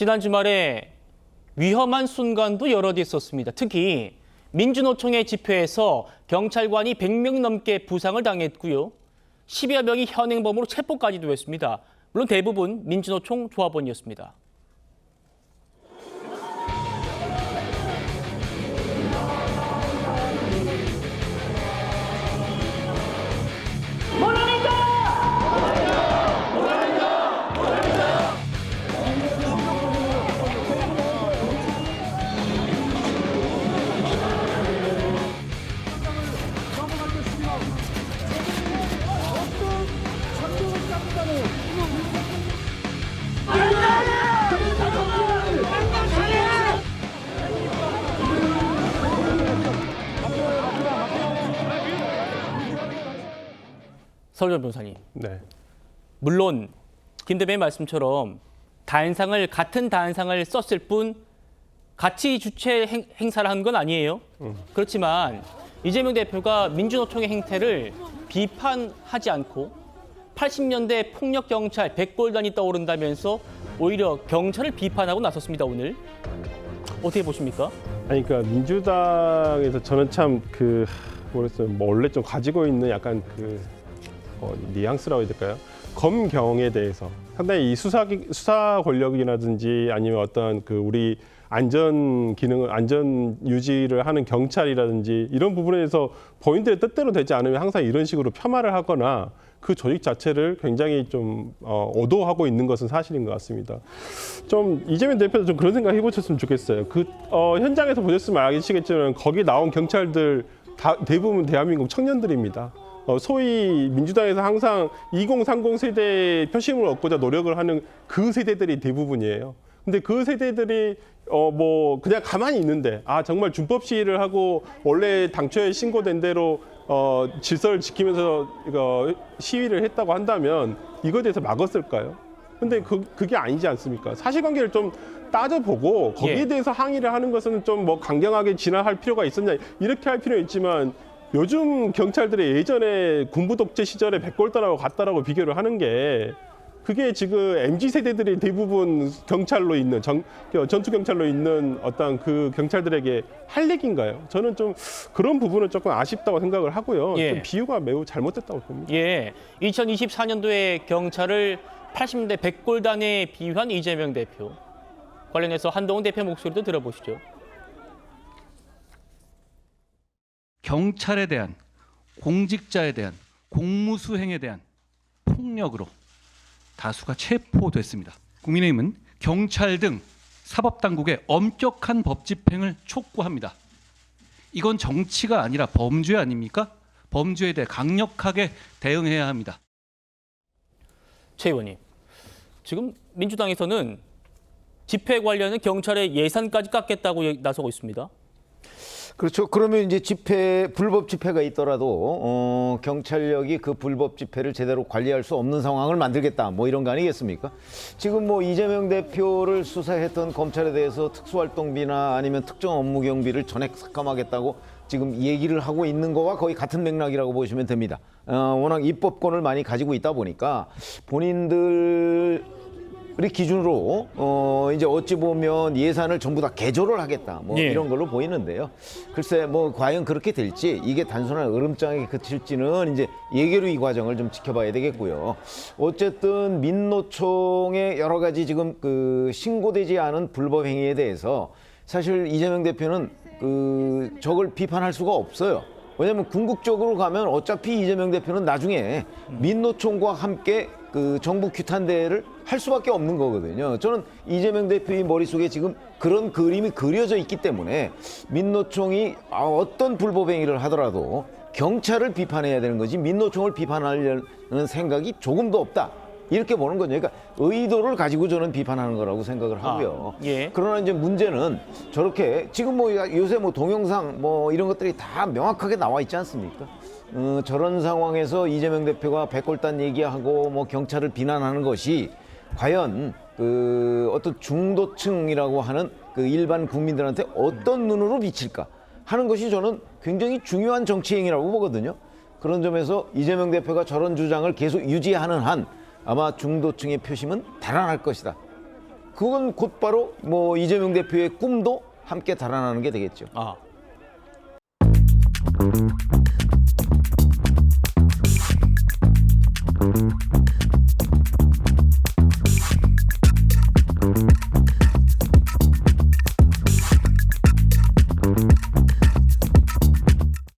지난 주말에 위험한 순간도 여러 개 있었습니다. 특히 민주노총의 집회에서 경찰관이 100명 넘게 부상을 당했고요. 10여 명이 현행범으로 체포까지도 했습니다. 물론 대부분 민주노총 조합원이었습니다. 서울전 변호사님. 네. 물론 김 대변인 말씀처럼 같은 다한상을 썼을 뿐 같이 주체 행사를 한 건 아니에요. 그렇지만 이재명 대표가 민주노총의 행태를 비판하지 않고 80년대 폭력경찰 100골단이 떠오른다면서 오히려 경찰을 비판하고 나섰습니다. 오늘. 어떻게 보십니까? 아니 그러니까 민주당에서 저는 참 뭐랬어요. 원래 좀 가지고 있는 약간 뉘앙스라고 해야 될까요? 검경에 대해서 상당히 이 수사 권력이라든지 아니면 어떤 우리 안전 유지를 하는 경찰이라든지 이런 부분에서 본인들의 뜻대로 되지 않으면 항상 이런 식으로 폄하를 하거나 그 조직 자체를 굉장히 좀 오도하고 있는 것은 사실인 것 같습니다. 좀 이재명 대표도 좀 그런 생각 해보셨으면 좋겠어요. 현장에서 보셨으면 아시겠지만 거기 나온 경찰들 대부분 대한민국 청년들입니다. 소위 민주당에서 항상 2030 세대의 표심을 얻고자 노력을 하는 그 세대들이 대부분이에요. 근데 그 세대들이 그냥 가만히 있는데 정말 준법 시위를 하고 원래 당초에 신고된 대로 질서를 지키면서 시위를 했다고 한다면 이거에 대해서 막았을까요? 근데 그게 아니지 않습니까? 사실관계를 좀 따져보고 거기에 대해서 항의를 하는 것은 좀 강경하게 진화할 필요가 있었냐 이렇게 할 필요는 있지만 요즘 경찰들이 예전에 군부 독재 시절에 백골단하고 같다라고 비교를 하는 게 그게 지금 MZ세대들이 대부분 경찰로 있는 전투 경찰로 있는 어떤 그 경찰들에게 할 얘기인가요? 저는 좀 그런 부분은 조금 아쉽다고 생각을 하고요. 좀 비유가 매우 잘못됐다고 봅니다. 2024년도에 경찰을 80년대 백골단에 비유한 이재명 대표. 관련해서 한동훈 대표 목소리도 들어보시죠. 경찰에 대한, 공직자에 대한, 공무수행에 대한 폭력으로 다수가 체포됐습니다. 국민의힘은 경찰 등 사법당국의 엄격한 법 집행을 촉구합니다. 이건 정치가 아니라 범죄 아닙니까? 범죄에 대해 강력하게 대응해야 합니다. 최 의원님, 지금 민주당에서는 집회 관련은 경찰의 예산까지 깎겠다고 나서고 있습니다. 그렇죠. 그러면 이제 불법 집회가 있더라도 경찰력이 그 불법 집회를 제대로 관리할 수 없는 상황을 만들겠다. 이런 거 아니겠습니까? 지금 이재명 대표를 수사했던 검찰에 대해서 특수활동비나 아니면 특정 업무 경비를 전액 삭감하겠다고 지금 얘기를 하고 있는 거와 거의 같은 맥락이라고 보시면 됩니다. 워낙 입법권을 많이 가지고 있다 보니까 본인들 우리 기준으로 이제 어찌 보면 예산을 전부 다 개조를 하겠다 이런 걸로 보이는데요. 글쎄 과연 그렇게 될지 이게 단순한 으름장에 그칠지는 이제 예계로 이 과정을 좀 지켜봐야 되겠고요. 어쨌든 민노총의 여러 가지 지금 신고되지 않은 불법 행위에 대해서 사실 이재명 대표는 저걸 비판할 수가 없어요. 왜냐하면 궁극적으로 가면 어차피 이재명 대표는 나중에 민노총과 함께 정부 규탄대회를 할 수밖에 없는 거거든요. 저는 이재명 대표의 머릿속에 지금 그런 그림이 그려져 있기 때문에 민노총이 어떤 불법 행위를 하더라도 경찰을 비판해야 되는 거지 민노총을 비판하려는 생각이 조금도 없다. 이렇게 보는 거죠. 그러니까 의도를 가지고 저는 비판하는 거라고 생각을 하고요. 그러나 이제 문제는 저렇게 지금 요새 동영상 이런 것들이 다 명확하게 나와 있지 않습니까? 저런 상황에서 이재명 대표가 백골단 얘기하고 경찰을 비난하는 것이 과연 어떤 중도층이라고 하는 일반 국민들한테 어떤 눈으로 비칠까 하는 것이 저는 굉장히 중요한 정치 행위라고 보거든요. 그런 점에서 이재명 대표가 저런 주장을 계속 유지하는 한 아마 중도층의 표심은 달아날 것이다. 그건 곧바로 뭐 이재명 대표의 꿈도 함께 달아나는 게 되겠죠. 아.